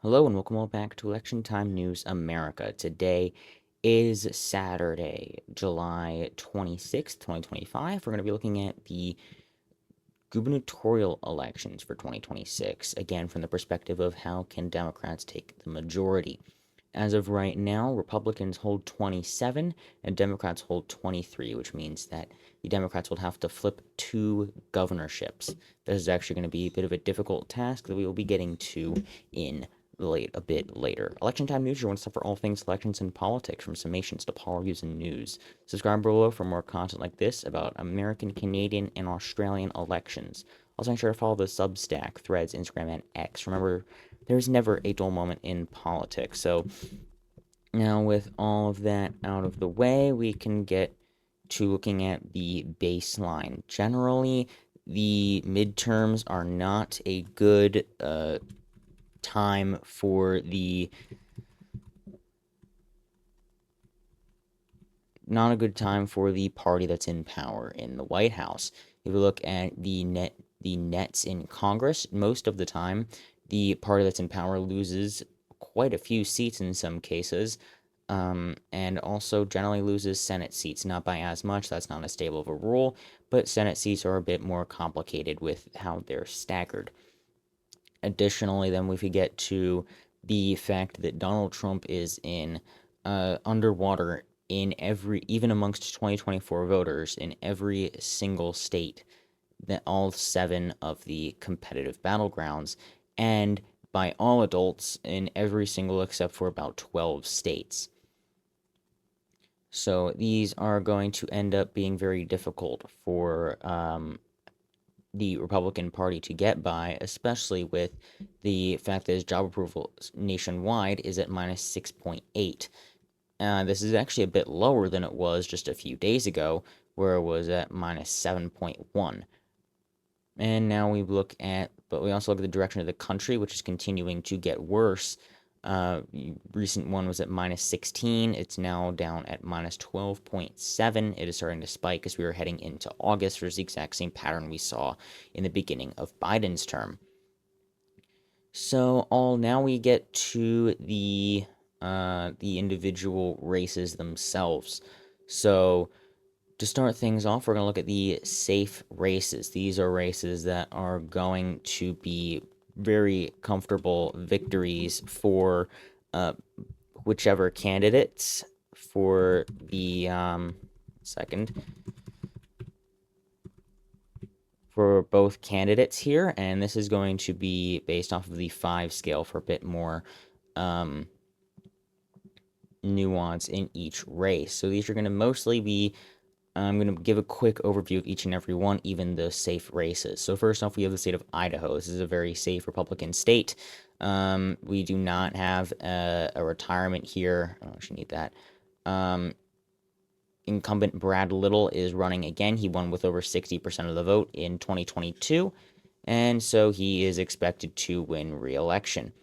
Hello and welcome all back to Election Time News America. Today is Saturday, July 26th, 2025. We're going to be looking at the gubernatorial elections for 2026, again from the perspective of how can Democrats take the majority. As of right now, Republicans hold 27 and Democrats hold 23, which means that the Democrats will have to flip two governorships. This is actually going to be a bit of a difficult task that we will be getting to in a bit later. Election Time News, your one stop for all things elections and politics, from summations to poll reviews and news. Subscribe below for more content like this about American, Canadian, and Australian elections. Also, make sure to follow the Substack, Threads, Instagram, and X. Remember, there's never a dull moment in politics. So, now with all of that out of the way, we can get to looking at the baseline. Generally, the midterms are not a good time for the not a good time for the party that's in power in the White House. If we look at the nets in Congress, most of the time the party that's in power loses quite a few seats in some cases, and also generally loses Senate seats, not by as much. That's not as stable of a rule, but Senate seats are a bit more complicated with how they're staggered. Additionally, then we could get to the fact that Donald Trump is in underwater in even amongst 2024 voters in every single state, that all seven of the competitive battlegrounds, and by all adults in every single except for about 12 states. So these are going to end up being very difficult for the Republican Party to get by, especially with the fact that his job approval nationwide is at minus 6.8. This is actually a bit lower than it was just a few days ago, where it was at minus 7.1. And now we also look at the direction of the country, which is continuing to get worse. Recent one was at minus 16. It's now down at minus 12.7. It is starting to spike as we are heading into August. There's the exact same pattern we saw in the beginning of Biden's term. So now we get to the individual races themselves. So to start things off, we're going to look at the safe races. These are races that are going to be very comfortable victories for whichever candidates for the for both candidates here, and this is going to be based off of the 5 scale for a bit more nuance in each race. So these are going to mostly be I'm going to give a quick overview of each and every one, even the safe races. So first off, we have the state of Idaho. This is a very safe Republican state. We do not have a retirement here. Oh, I should need that. Incumbent Brad Little is running again. He won with over 60% of the vote in 2022, and so he is expected to win re-election.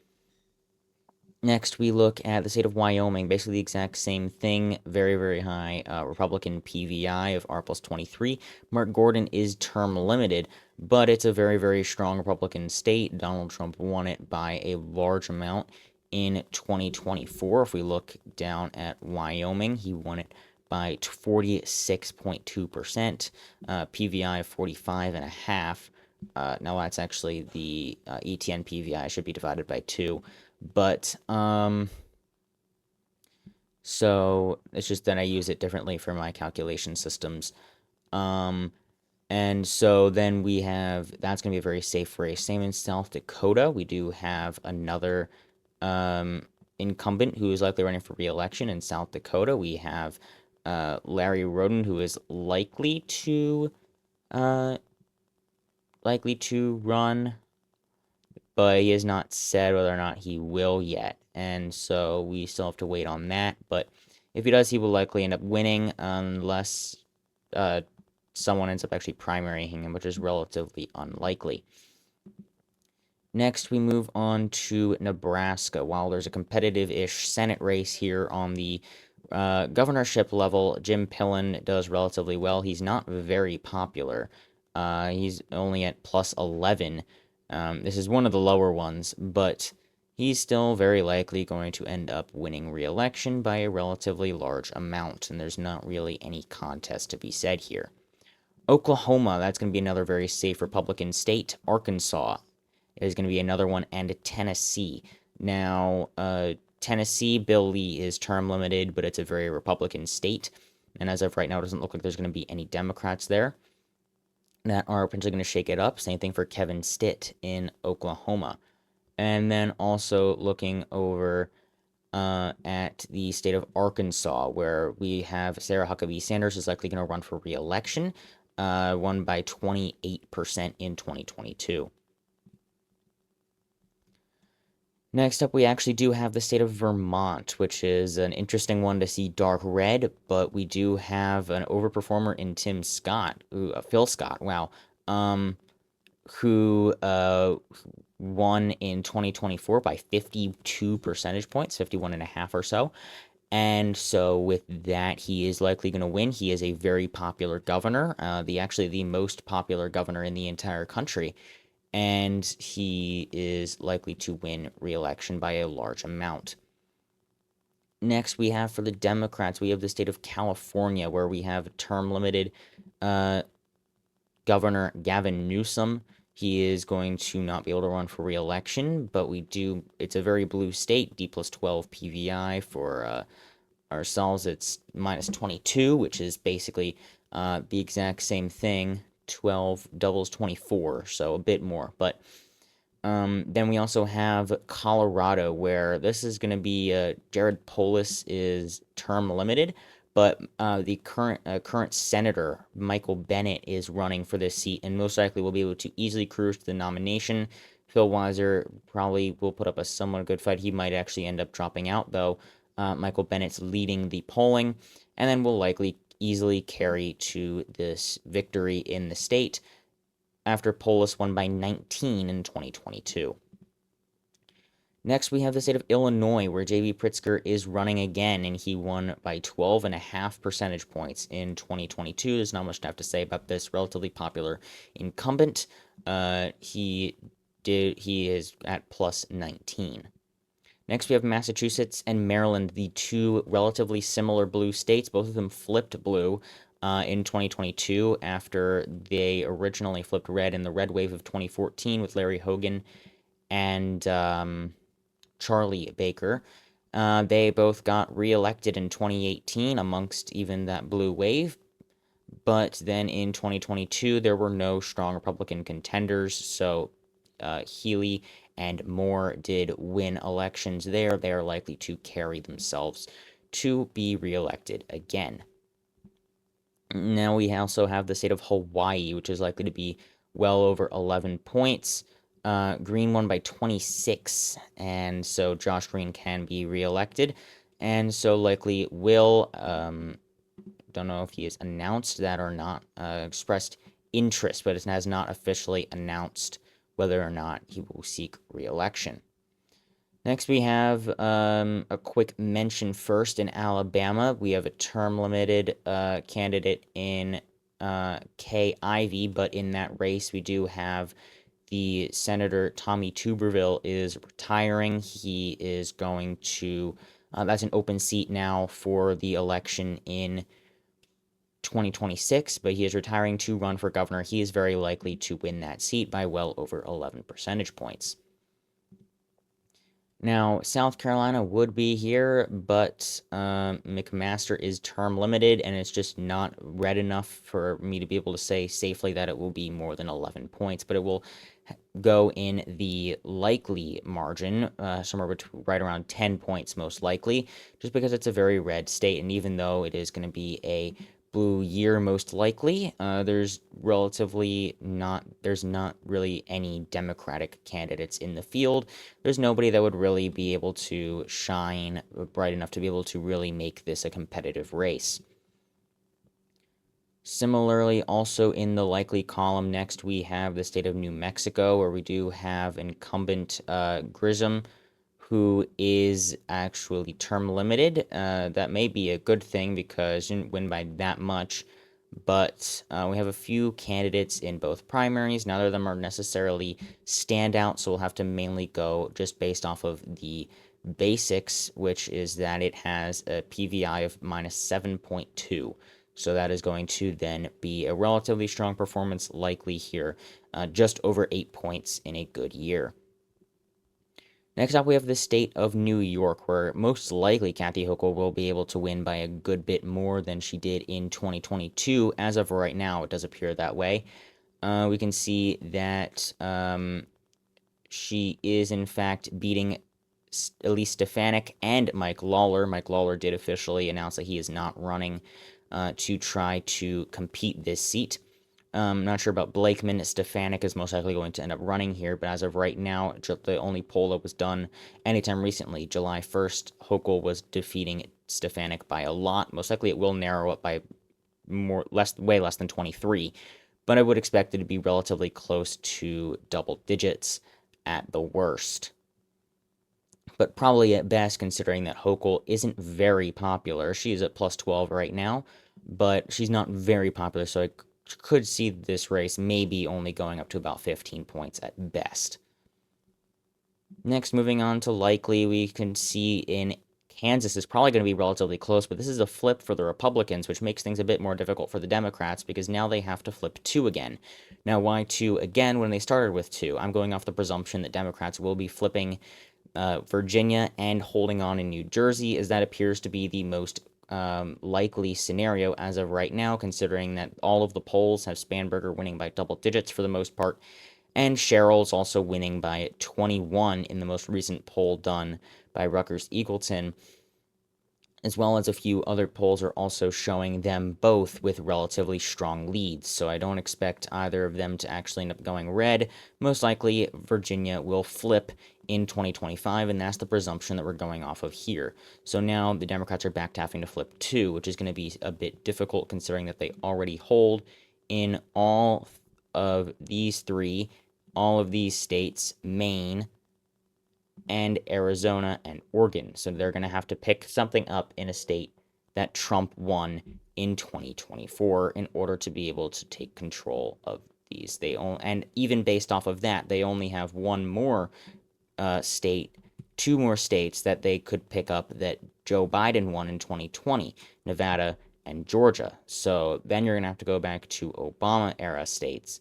Next, we look at the state of Wyoming, basically the exact same thing, very, very high Republican PVI of R plus 23. Mark Gordon is term limited, but it's a very, very strong Republican state. Donald Trump won it by a large amount in 2024. If we look down at Wyoming, he won it by 46.2%, PVI of 45.5. Now that's actually the ETN PVI should be divided by 2. But so it's just that I use it differently for my calculation systems. And so then we have that's going to be a very safe race. Same in South Dakota. We do have another incumbent who is likely running for re-election in South Dakota. We have Larry Roden, who is likely to run, but he has not said whether or not he will yet, and so we still have to wait on that. But if he does, he will likely end up winning unless someone ends up actually primarying him, which is relatively unlikely. Next, we move on to Nebraska. While there's a competitive-ish Senate race here on the governorship level, Jim Pillen does relatively well. He's not very popular. He's only at plus 11. This is one of the lower ones, but he's still very likely going to end up winning re-election by a relatively large amount, and there's not really any contest to be said here. Oklahoma, that's going to be another very safe Republican state. Arkansas is going to be another one, and Tennessee. Now, Tennessee, Bill Lee is term limited, but it's a very Republican state, and as of right now, it doesn't look like there's going to be any Democrats there that are potentially going to shake it up. Same thing for Kevin Stitt in Oklahoma. And then also looking over at the state of Arkansas, where we have Sarah Huckabee Sanders is likely going to run for re-election, won by 28% in 2022. Next up, we actually do have the state of Vermont, which is an interesting one to see dark red, but we do have an overperformer in Phil Scott, wow, who won in 2024 by 52 percentage points, 51 and a half or so. And so with that, he is likely going to win. He is a very popular governor, actually the most popular governor in the entire country. And he is likely to win re-election by a large amount. Next, we have for the Democrats, we have the state of California, where we have term-limited Governor Gavin Newsom. He is going to not be able to run for re-election, but it's a very blue state, D plus 12 PVI for ourselves. It's minus 22, which is basically the exact same thing. 12 doubles 24, so a bit more. But then we also have Colorado, where this is going to be Jared Polis is term limited, but the current senator Michael Bennet is running for this seat, and most likely will be able to easily cruise to the nomination. Phil Weiser probably will put up a somewhat good fight. He might actually end up dropping out, though. Michael Bennett's leading the polling, and then will likely easily carry to this victory in the state after Polis won by 19 in 2022. Next, we have the state of Illinois, where J.B. Pritzker is running again, and he won by 12.5 percentage points in 2022. There's not much to have to say about this relatively popular incumbent. He is at plus 19. Next, we have Massachusetts and Maryland, the two relatively similar blue states. Both of them flipped blue in 2022 after they originally flipped red in the red wave of 2014 with Larry Hogan and Charlie Baker. They both got reelected in 2018 amongst even that blue wave. But then in 2022, there were no strong Republican contenders, so Healy and Moore did win elections there. They are likely to carry themselves to be reelected again. Now we also have the state of Hawaii, which is likely to be well over 11 points. Green won by 26, and so Josh Green can be reelected, and so likely will, don't know if he has announced that or not, expressed interest, but it has not officially announced whether or not he will seek re-election. Next, we have a quick mention first in Alabama. We have a term-limited candidate in Kay Ivey, but in that race, we do have the Senator Tommy Tuberville is retiring. He is going to, that's an open seat now for the election in 2026, but he is retiring to run for governor. He is very likely to win that seat by well over 11 percentage points. Now, South Carolina would be here, but McMaster is term limited, and it's just not red enough for me to be able to say safely that it will be more than 11 points, but it will go in the likely margin, somewhere between right around 10 points most likely, just because it's a very red state, and even though it is going to be a blue year most likely, there's not really any Democratic candidates in the field. There's nobody that would really be able to shine bright enough to be able to really make this a competitive race. Similarly, also in the likely column next, we have the state of New Mexico, where we do have incumbent Grissom, who is actually term limited. That may be a good thing because you didn't win by that much, But we have a few candidates in both primaries. None of them are necessarily standout, so we'll have to mainly go just based off of the basics, which is that it has a PVI of minus 7.2. So that is going to then be a relatively strong performance likely here, just over 8 points in a good year. Next up, we have the state of New York, where most likely Kathy Hochul will be able to win by a good bit more than she did in 2022. As of right now, it does appear that way. We can see that she is, in fact, beating Elise Stefanik and Mike Lawler. Mike Lawler did officially announce that he is not running to try to compete this seat. Not sure about Blakeman. Stefanik is most likely going to end up running here, but as of right now, the only poll that was done anytime recently, July 1st, Hochul was defeating Stefanik by a lot. Most likely it will narrow up by way less than 23, but I would expect it to be relatively close to double digits at the worst. But probably at best, considering that Hochul isn't very popular. She is at plus 12 right now, but she's not very popular, so I could see this race maybe only going up to about 15 points at best. Next, moving on to likely, we can see in Kansas is probably going to be relatively close, but this is a flip for the Republicans, which makes things a bit more difficult for the Democrats because now they have to flip 2 again. Now, why 2 again when they started with 2? I'm going off the presumption that Democrats will be flipping Virginia and holding on in New Jersey, as that appears to be the most likely scenario as of right now, considering that all of the polls have Spanberger winning by double digits for the most part, and Sherrill's also winning by 21 in the most recent poll done by Rutgers Eagleton, as well as a few other polls are also showing them both with relatively strong leads. So I don't expect either of them to actually end up going red. Most likely, Virginia will flip in 2025, and that's the presumption that we're going off of here. So now the Democrats are back to having to flip 2, which is going to be a bit difficult considering that they already hold in all of these states, Maine, and Arizona and Oregon. So they're going to have to pick something up in a state that Trump won in 2024 in order to be able to take control of these. And even based off of that, they only have one more two more states that they could pick up that Joe Biden won in 2020, Nevada and Georgia. So then you're going to have to go back to Obama era states,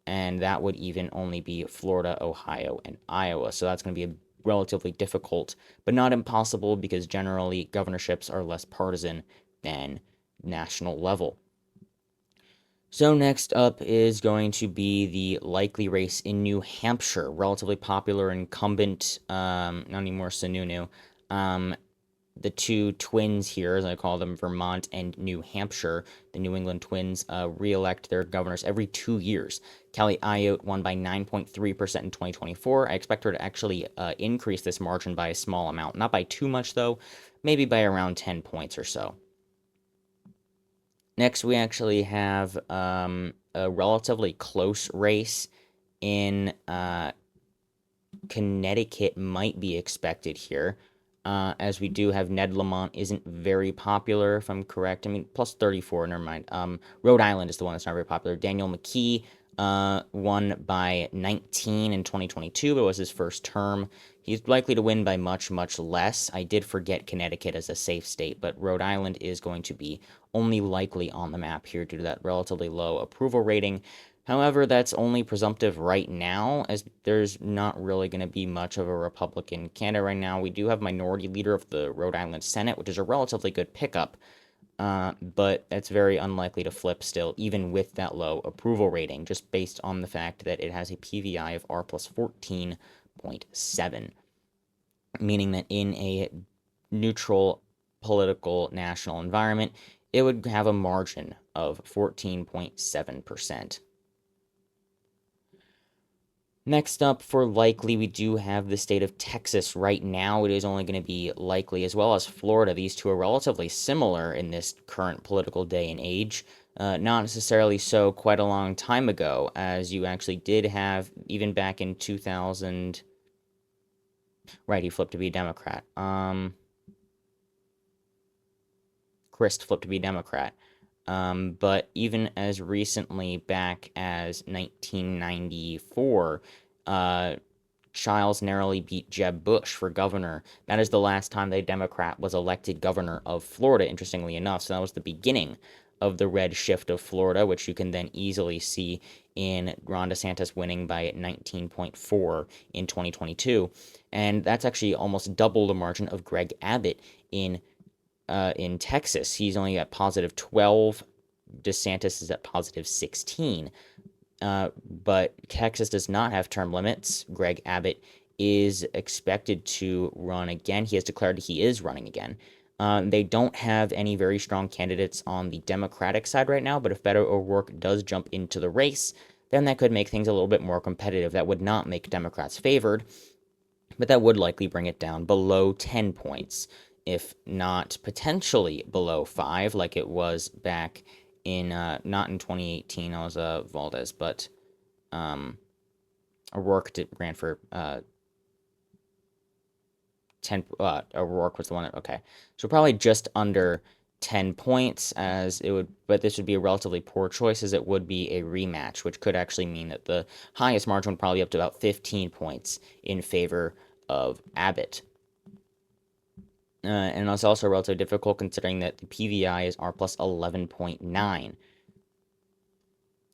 and that would even only be Florida, Ohio, and Iowa. So that's going to be a relatively difficult, but not impossible, because generally governorships are less partisan than national level. So next up is going to be the likely race in New Hampshire. Relatively popular incumbent, not anymore Sununu. The two twins here, as I call them, Vermont and New Hampshire, the New England Twins, re-elect their governors every 2 years. Kelly Ayotte won by 9.3% in 2024. I expect her to actually increase this margin by a small amount. Not by too much, though. Maybe by around 10 points or so. Next, we actually have a relatively close race in Connecticut might be expected here, as we do have Ned Lamont isn't very popular, if I'm correct. I mean, plus 34, never mind. Rhode Island is the one that's not very popular. Daniel McKee won by 19 in 2022, but it was his first term. He's likely to win by much, much less. I did forget Connecticut as a safe state, but Rhode Island is going to be only likely on the map here due to that relatively low approval rating. However, that's only presumptive right now, as there's not really going to be much of a Republican candidate right now. We do have minority leader of the Rhode Island Senate, which is a relatively good pickup, but that's very unlikely to flip still, even with that low approval rating, just based on the fact that it has a PVI of R plus 14.7, meaning that in a neutral political national environment, it would have a margin of 14.7%. Next up, for likely, we do have the state of Texas. Right now, it is only going to be likely, as well as Florida. These two are relatively similar in this current political day and age. Not necessarily so quite a long time ago, as you actually did have, even back in 2000... Right, he flipped to be a Democrat. Christ flipped to be a Democrat. But even as recently back as 1994, uh, Childs narrowly beat Jeb Bush for governor. That is the last time a Democrat was elected governor of Florida, interestingly enough. So that was the beginning of the red shift of Florida, which you can then easily see in Ron DeSantis winning by 19.4 in 2022. And that's actually almost double the margin of Greg Abbott in Texas. He's only at positive 12. DeSantis is at positive 16. But Texas does not have term limits. Greg Abbott is expected to run again. He has declared he is running again. They don't have any very strong candidates on the Democratic side right now, but if Beto O'Rourke does jump into the race, then that could make things a little bit more competitive. That would not make Democrats favored, but that would likely bring it down below 10 points, if not potentially below 5, like it was back in, not in 2018, I was Valdez, but O'Rourke ran for 10. O'Rourke was the one that, okay. So probably just under 10 points, as it would, but this would be a relatively poor choice, as it would be a rematch, which could actually mean that the highest margin would probably be up to about 15 points in favor of Abbott. And it's also relatively difficult considering that the PVI is R plus 11.9.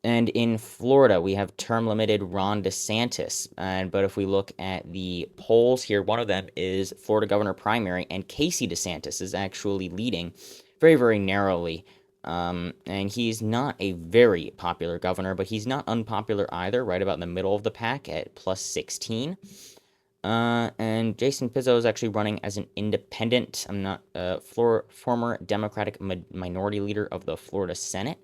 And in Florida, we have term limited Ron DeSantis. But if we look at the polls here, one of them is Florida governor primary, and Casey DeSantis is actually leading very, very narrowly. And he's not a very popular governor, but he's not unpopular either, right about in the middle of the pack at plus 16. And Jason Pizzo is actually running as an independent. I'm not former Democratic minority leader of the Florida Senate.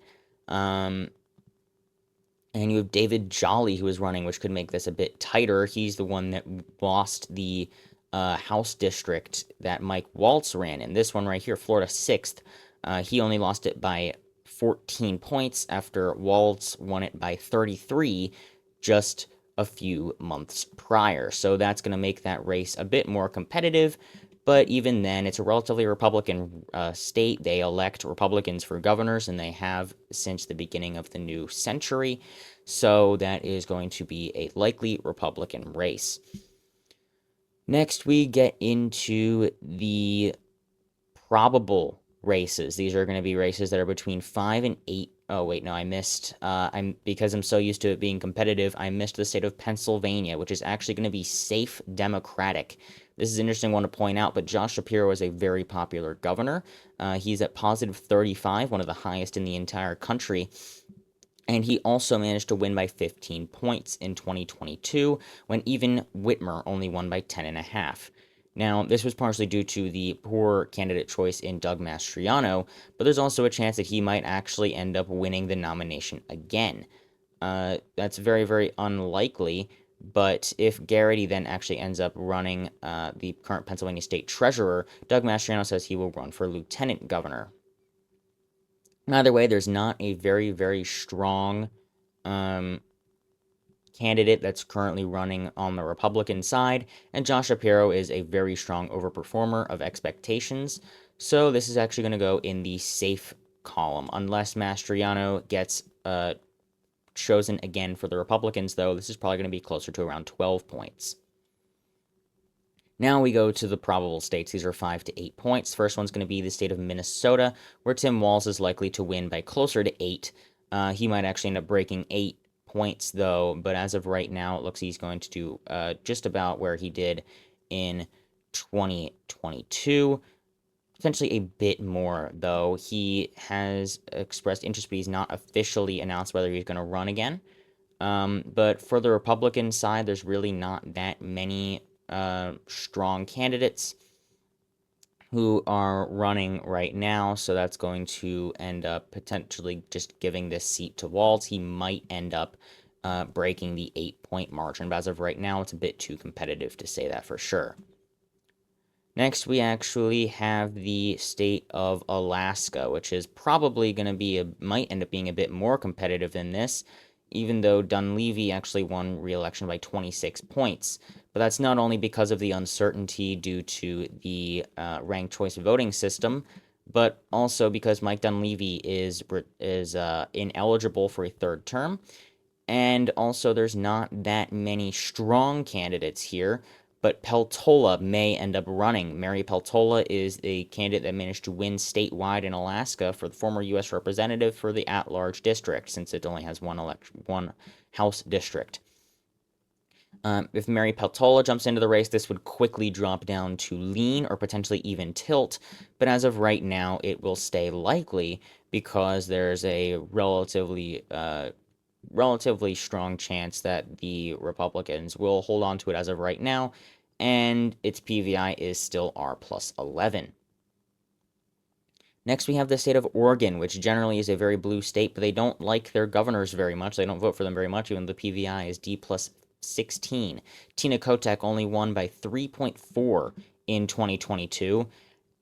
And you have David Jolly, who is running, which could make this a bit tighter. He's the one that lost the House district that Mike Waltz ran in. This one right here, Florida 6th. He only lost it by 14 points after Waltz won it by 33 just a few months prior. So that's going to make that race a bit more competitive. But even then, it's a relatively Republican state. They elect Republicans for governors, and they have since the beginning of the new century. So that is going to be a likely Republican race. Next, we get into the probable races. These are going to be races that are between 5 and 8. Oh, wait, no, I missed. Because I'm so used to it being competitive, I missed the state of Pennsylvania, which is actually going to be safe Democratic. This is an interesting one to point out, but Josh Shapiro is a very popular governor. He's at positive 35, one of the highest in the entire country. And he also managed to win by 15 points in 2022, when even Whitmer only won by 10.5. Now, this was partially due to the poor candidate choice in Doug Mastriano, but there's also a chance that he might actually end up winning the nomination again. That's very, very unlikely, but if Garrity then actually ends up running the current Pennsylvania state treasurer, Doug Mastriano says he will run for lieutenant governor. Either way, there's not a very, very strong candidate that's currently running on the Republican side, and Josh Shapiro is a very strong overperformer of expectations. So this is actually going to go in the safe column, unless Mastriano gets chosen again for the Republicans, though. This is probably going to be closer to around 12 points. Now we go to the probable states. These are 5 to 8 points. First one's going to be the state of Minnesota, where Tim Walz is likely to win by closer to 8. He might actually end up breaking 8 points, though, but as of right now, it looks he's going to do just about where he did in 2022. Potentially a bit more, though. He has expressed interest, but he's not officially announced whether he's going to run again. But for the Republican side, there's really not that many strong candidates who are running right now, so that's going to end up potentially just giving this seat to Walz. He might end up breaking the 8-point margin, but as of right now, it's a bit too competitive to say that for sure. Next, we actually have the state of Alaska, which is probably going to be might end up being a bit more competitive than this, even though Dunleavy actually won re-election by 26 points. But that's not only because of the uncertainty due to the ranked choice voting system, but also because Mike Dunleavy is ineligible for a third term, and also there's not that many strong candidates here. But Peltola may end up running. Mary Peltola is a candidate that managed to win statewide in Alaska for the former U.S. representative for the at-large district, since it only has one House district. If Mary Peltola jumps into the race, this would quickly drop down to lean or potentially even tilt, but as of right now, it will stay likely because there's a relatively strong chance that the Republicans will hold on to it as of right now, and its PVI is still R plus 11. Next, we have the state of Oregon, which generally is a very blue state, but they don't like their governors very much. They don't vote for them very much, even though the PVI is D plus 16. Tina Kotek only won by 3.4 in 2022.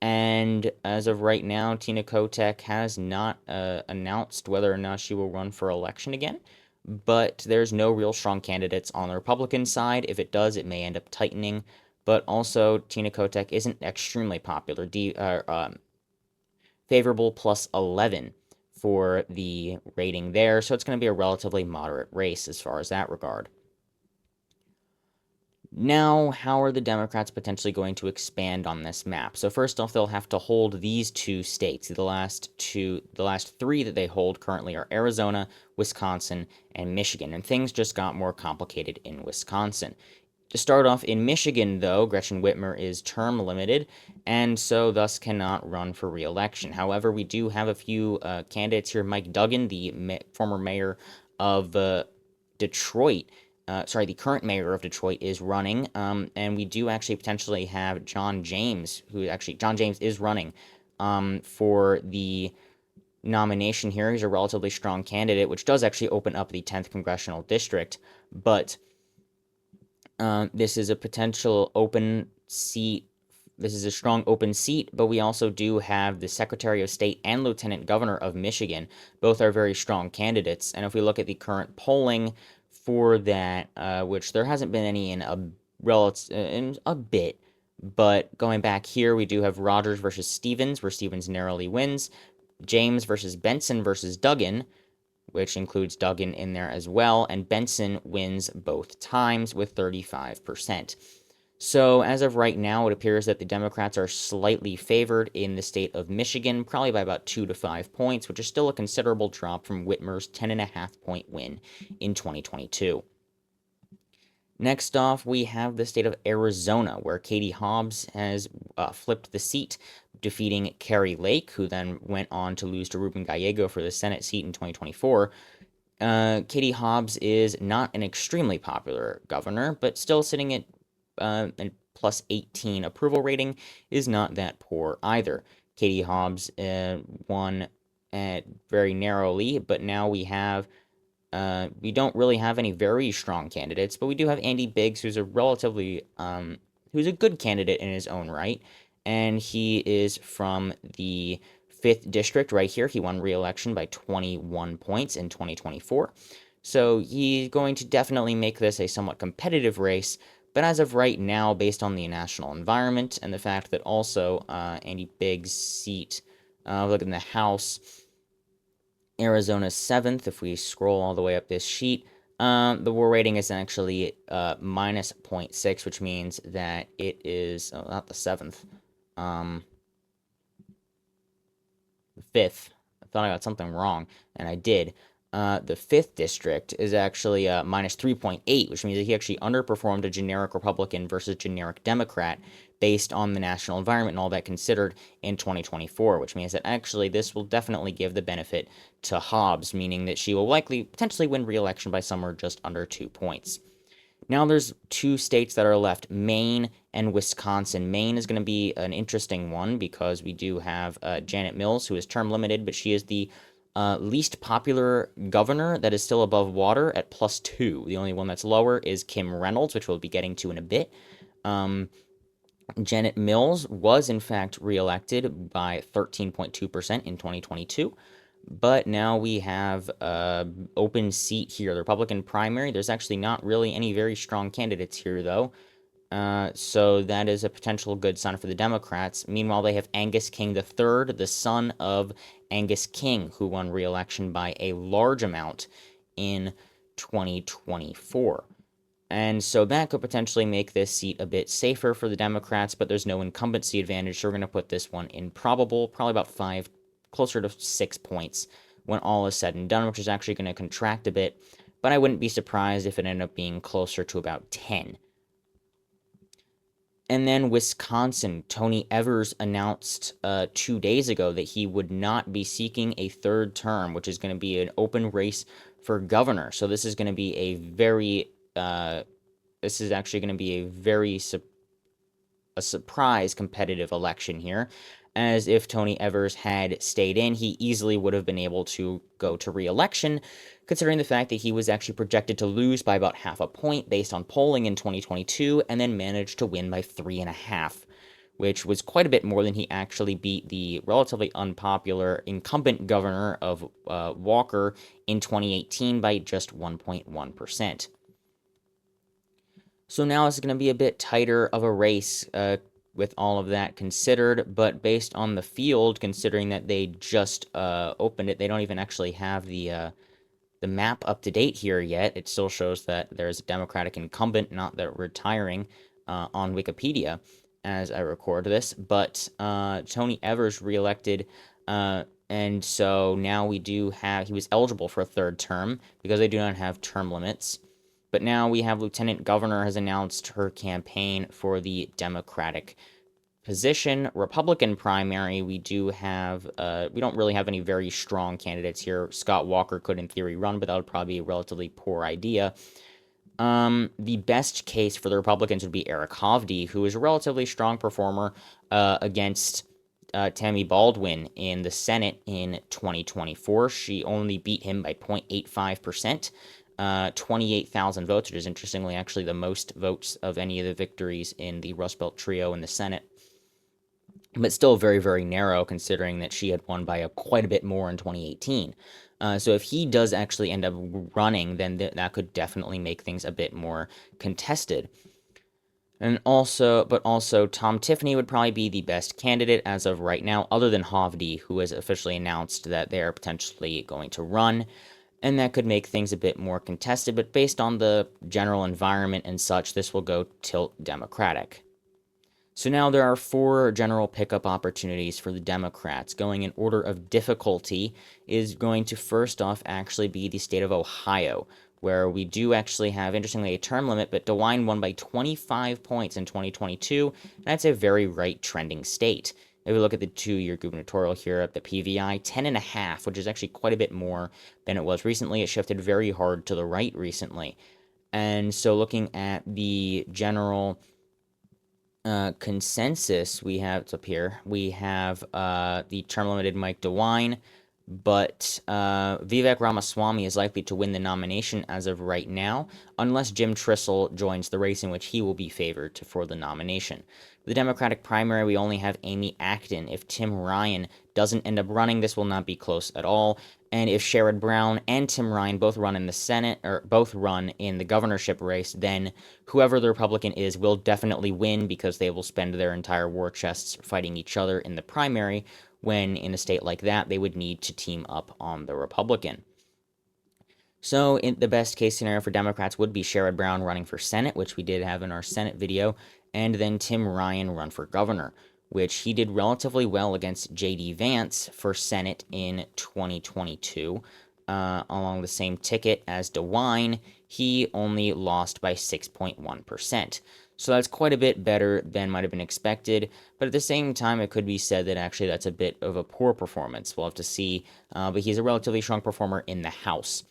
And as of right now, Tina Kotek has not announced whether or not she will run for election again. But there's no real strong candidates on the Republican side. If it does, it may end up tightening. But also, Tina Kotek isn't extremely popular. Favorable plus 11 for the rating there. So it's going to be a relatively moderate race as far as that regard. Now, how are the Democrats potentially going to expand on this map? So first off, they'll have to hold these two states. The last three that they hold currently are Arizona, Wisconsin, and Michigan. And things just got more complicated in Wisconsin. To start off, in Michigan, though, Gretchen Whitmer is term limited, and so thus cannot run for re-election. However, we do have a few candidates here. Mike Duggan, the former mayor of Detroit, the current mayor of Detroit is running, and we do actually potentially have John James, John James is running for the nomination here. He's a relatively strong candidate, which does actually open up the 10th congressional district, but this is a potential open seat. This is a strong open seat, but we also do have the Secretary of State and Lieutenant Governor of Michigan. Both are very strong candidates, and if we look at the current polling for that, which there hasn't been any in a bit, but going back here, we do have Rogers versus Stevens, where Stevens narrowly wins. James versus Benson versus Duggan, which includes Duggan in there as well, and Benson wins both times with 35%. So as of right now, it appears that the Democrats are slightly favored in the state of Michigan, probably by about 2 to 5 points, which is still a considerable drop from Whitmer's 10.5-point win in 2022. Next off, we have the state of Arizona, where Katie Hobbs has flipped the seat, defeating Kari Lake, who then went on to lose to Ruben Gallego for the Senate seat in 2024. Katie Hobbs is not an extremely popular governor, but still sitting at a plus 18 approval rating is not that poor either. Katie Hobbs won very narrowly, but now we don't really have any very strong candidates, but we do have Andy Biggs, who's a who's a good candidate in his own right, and he is from the 5th district right here. He won re-election by 21 points in 2024, so he's going to definitely make this a somewhat competitive race. But as of right now, based on the national environment and the fact that also Andy Biggs' seat, look in the House, Arizona's 7th, if we scroll all the way up this sheet, the war rating is actually minus 0.6, which means that it is, not the 7th, the 5th. I thought I got something wrong, and I did. The 5th district is actually minus 3.8, which means that he actually underperformed a generic Republican versus generic Democrat based on the national environment and all that considered in 2024, which means that actually this will definitely give the benefit to Hobbs, meaning that she will likely potentially win re-election by somewhere just under 2 points. Now there's 2 states that are left, Maine and Wisconsin. Maine is going to be an interesting one because we do have Janet Mills, who is term limited, but she is the least popular governor that is still above water at plus 2. The only one that's lower is Kim Reynolds, which we'll be getting to in a bit. Janet Mills was, in fact, reelected by 13.2% in 2022. But now we have open seat here, the Republican primary. There's actually not really any very strong candidates here, though. So that is a potential good sign for the Democrats. Meanwhile, they have Angus King III, the son of Angus King, who won re-election by a large amount in 2024. And so that could potentially make this seat a bit safer for the Democrats, but there's no incumbency advantage, so we're going to put this one in probable, probably about 5, closer to 6 points when all is said and done, which is actually going to contract a bit, but I wouldn't be surprised if it ended up being closer to about 10. And then Wisconsin, Tony Evers announced 2 days ago that he would not be seeking a third term, which is going to be an open race for governor. So this is going to be a very, this is actually going to be a very a surprise competitive election here, as if Tony Evers had stayed in, he easily would have been able to go to re-election, considering the fact that he was actually projected to lose by about half a point based on polling in 2022, and then managed to win by 3.5, which was quite a bit more than he actually beat the relatively unpopular incumbent governor of Walker in 2018 by just 1.1%. So now it's going to be a bit tighter of a race with all of that considered, but based on the field, considering that they just opened it, they don't even actually have the map up to date here yet. It still shows that there's a Democratic incumbent, not that retiring, on Wikipedia as I record this, but Tony Evers reelected, and so now we do have, he was eligible for a third term because they do not have term limits. But now we have Lieutenant Governor has announced her campaign for the Democratic position. Republican primary, we do have, we don't really have any very strong candidates here. Scott Walker could, in theory, run, but that would probably be a relatively poor idea. The best case for the Republicans would be Eric Hovde, who is a relatively strong performer against Tammy Baldwin in the Senate in 2024. She only beat him by 0.85%. 28,000 votes, which is interestingly actually the most votes of any of the victories in the Rust Belt trio in the Senate. But still very, very narrow considering that she had won by quite a bit more in 2018. So if he does actually end up running, then that could definitely make things a bit more contested. But also Tom Tiffany would probably be the best candidate as of right now, other than Hovde, who has officially announced that they are potentially going to run. And that could make things a bit more contested, but based on the general environment and such, this will go tilt Democratic. So now there are 4 general pickup opportunities for the Democrats. Going in order of difficulty is going to first off actually be the state of Ohio, where we do actually have, interestingly, a term limit, but DeWine won by 25 points in 2022, and that's a very right-trending state. If we look at the 2-year gubernatorial here at the PVI, 10.5, which is actually quite a bit more than it was recently. It shifted very hard to the right recently. And so looking at the general consensus, we have, it's up here, we have the term-limited Mike DeWine, but Vivek Ramaswamy is likely to win the nomination as of right now, unless Jim Trissel joins the race, in which he will be favored for the nomination. For the Democratic primary, we only have Amy Acton. If Tim Ryan doesn't end up running, this will not be close at all. And if Sherrod Brown and Tim Ryan both run in the Senate, or both run in the governorship race, then whoever the Republican is will definitely win, because they will spend their entire war chests fighting each other in the primary, when in a state like that, they would need to team up on the Republican. So the best case scenario for Democrats would be Sherrod Brown running for Senate, which we did have in our Senate video, and then Tim Ryan run for governor, which he did relatively well against J.D. Vance for Senate in 2022. Along the same ticket as DeWine, he only lost by 6.1%. So that's quite a bit better than might have been expected, but at the same time, it could be said that actually that's a bit of a poor performance. We'll have to see, but he's a relatively strong performer in the House.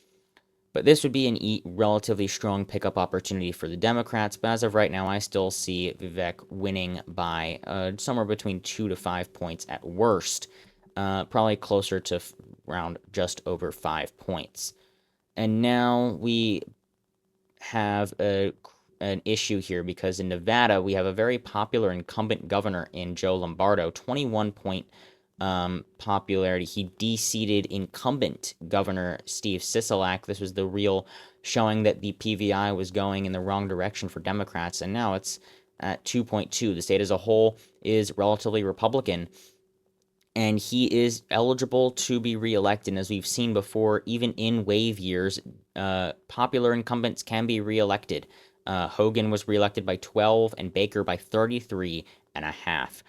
But this would be a relatively strong pickup opportunity for the Democrats, but as of right now, I still see Vivek winning by somewhere between 2 to 5 points at worst, probably closer to around just over 5 points. And now we have an issue here, because in Nevada, we have a very popular incumbent governor in Joe Lombardo, 21-point popularity. He de-seated incumbent Governor Steve Sisolak. This was the real showing that the PVI was going in the wrong direction for Democrats, and now it's at 2.2. The state as a whole is relatively Republican, and he is eligible to be reelected. And as we've seen before, even in wave years, popular incumbents can be reelected. Hogan was reelected by 12 and Baker by 33 and a half.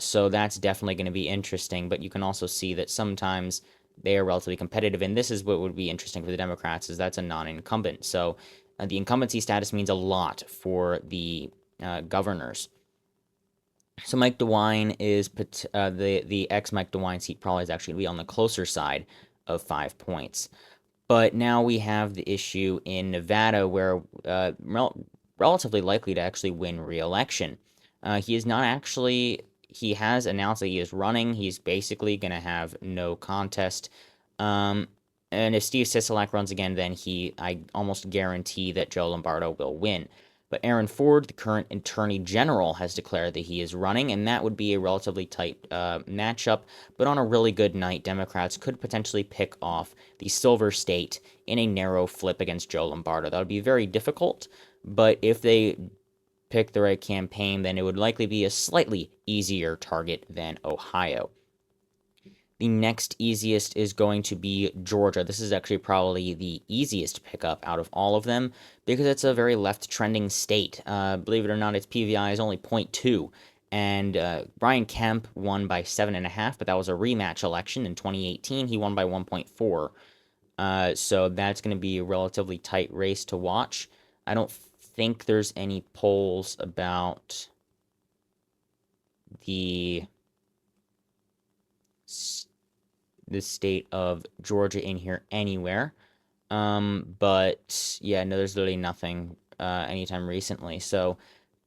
So that's definitely going to be interesting, but you can also see that sometimes they are relatively competitive, and this is what would be interesting for the Democrats, is that's a non-incumbent. So the incumbency status means a lot for the governors. So Mike DeWine is the ex Mike DeWine seat probably is actually going to be on the closer side of 5 points. But now we have the issue in Nevada where relatively likely to actually win re-election. He is not actually. He has announced that he is running. He's basically going to have no contest. And if Steve Sisolak runs again, then I almost guarantee that Joe Lombardo will win. But Aaron Ford, the current Attorney General, has declared that he is running, and that would be a relatively tight matchup. But on a really good night, Democrats could potentially pick off the Silver State in a narrow flip against Joe Lombardo. That would be very difficult, but if they pick the right campaign, then it would likely be a slightly easier target than Ohio. The next easiest is going to be Georgia. This is actually probably the easiest pickup out of all of them because it's a very left-trending state. Believe it or not, its PVI is only 0.2. And Brian Kemp won by 7.5, but that was a rematch election in 2018. He won by 1.4. So that's going to be a relatively tight race to watch. I don't think there's any polls about the state of Georgia in here anywhere. But yeah, no, there's literally nothing anytime recently. So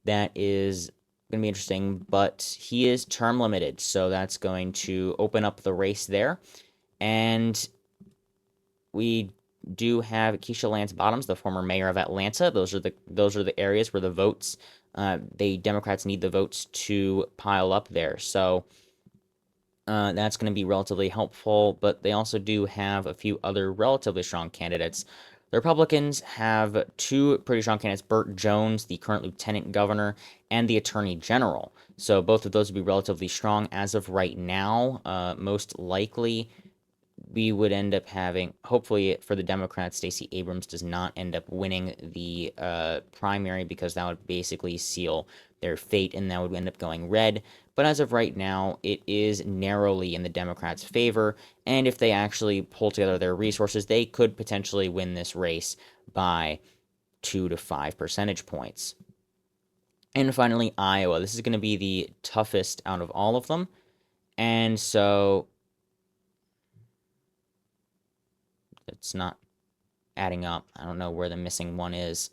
that is going to be interesting. But he is term limited, so that's going to open up the race there. And we do have Keisha Lance Bottoms, the former mayor of Atlanta. Those are the areas where the votes, the Democrats need the votes to pile up there. So that's going to be relatively helpful, but they also do have a few other relatively strong candidates. The Republicans have two pretty strong candidates, Burt Jones, the current lieutenant governor, and the attorney general. So both of those would be relatively strong as of right now. Most likely, we would end up having, hopefully for the Democrats, Stacey Abrams does not end up winning the primary because that would basically seal their fate and that would end up going red. But as of right now, it is narrowly in the Democrats' favor, and if they actually pull together their resources, they could potentially win this race by 2 to 5 percentage points. And finally, Iowa. This is going to be the toughest out of all of them, and so it's not adding up. I don't know where the missing one is.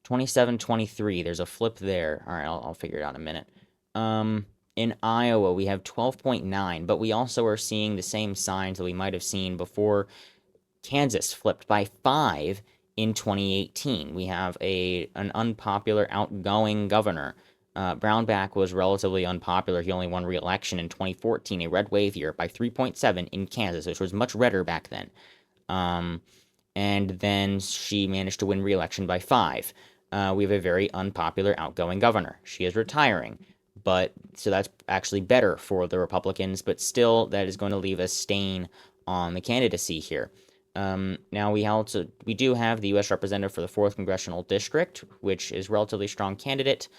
27-23. There's a flip there. All right, I'll figure it out in a minute. In Iowa, we have 12.9, but we also are seeing the same signs that we might have seen before. Kansas flipped by 5 in 2018. We have an unpopular outgoing governor. Brownback was relatively unpopular. He only won re-election in 2014, a red wave year, by 3.7 in Kansas, which was much redder back then. And then she managed to win re-election by 5. We have a very unpopular outgoing governor. She is retiring, so that's actually better for the Republicans, but still that is going to leave a stain on the candidacy here. Now we do have the U.S. representative for the 4th Congressional District, which is a relatively strong candidate.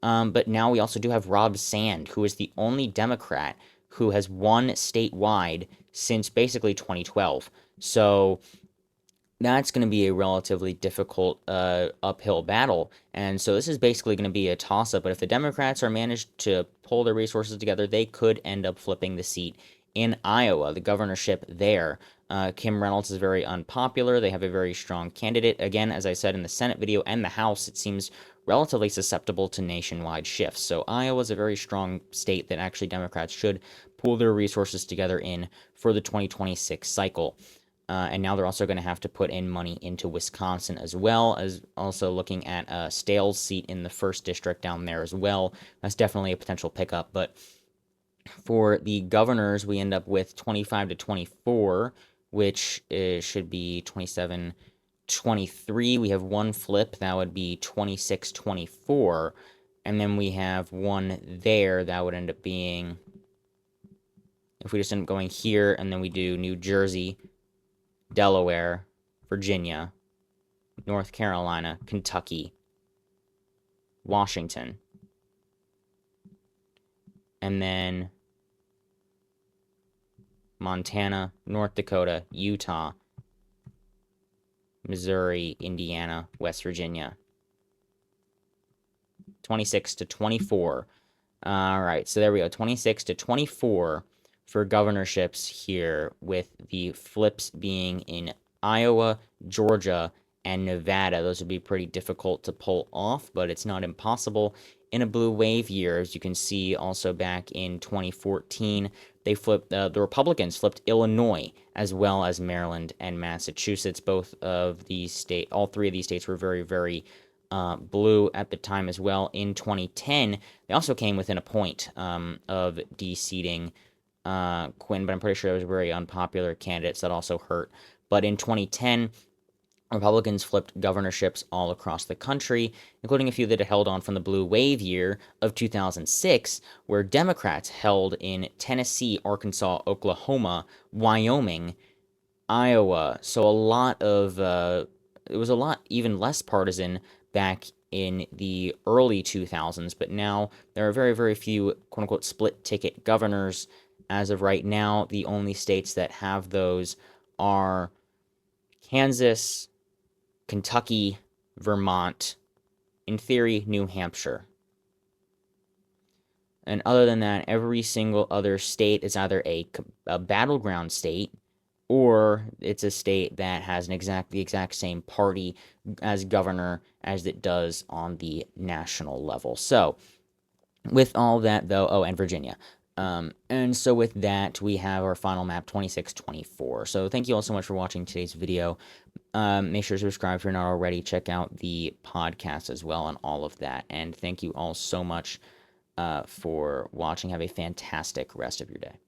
But now we also do have Rob Sand, who is the only Democrat who has won statewide since basically 2012. So that's going to be a relatively difficult uphill battle. And so this is basically going to be a toss-up. But if the Democrats are managed to pull their resources together, they could end up flipping the seat in Iowa, the governorship there. Kim Reynolds is very unpopular. They have a very strong candidate. Again, as I said in the Senate video and the House, it seems relatively susceptible to nationwide shifts. So Iowa is a very strong state that actually Democrats should pool their resources together in for the 2026 cycle. And now they're also going to have to put in money into Wisconsin as well, as also looking at Stale's seat in the 1st district down there as well. That's definitely a potential pickup. But for the governors, we end up with 25 to 24, which should be 27 23, we have one flip, that would be 26, 24. And then we have one there, that would end up being, if we just end up going here, and then we do New Jersey, Delaware, Virginia, North Carolina, Kentucky, Washington, and then Montana, North Dakota, Utah, Missouri, Indiana, West Virginia. 26 to 24. All right, so there we go. 26 to 24 for governorships here, with the flips being in Iowa, Georgia, and Nevada. Those would be pretty difficult to pull off, but it's not impossible. In a blue wave year, as you can see also back in 2014, they flipped, the Republicans flipped Illinois as well as Maryland and Massachusetts. Both of these states, all three of these states were very, very blue at the time as well. In 2010, they also came within a point of de-seating Quinn, but I'm pretty sure it was a very unpopular candidate, so that also hurt. But in 2010, Republicans flipped governorships all across the country, including a few that had held on from the blue wave year of 2006, where Democrats held in Tennessee, Arkansas, Oklahoma, Wyoming, Iowa. So a lot of, it was a lot even less partisan back in the early 2000s, but now there are very, very few quote-unquote split ticket governors. As of right now, the only states that have those are Kansas, Kentucky, Vermont, in theory, New Hampshire. And other than that, every single other state is either a battleground state, or it's a state that has the exact same party as governor as it does on the national level. So, with all that, though, oh, and Virginia. And so with that, we have our final map, 2624. So thank you all so much for watching today's video. Make sure to subscribe if you're not already. Check out the podcast as well and all of that. And thank you all so much for watching. Have a fantastic rest of your day.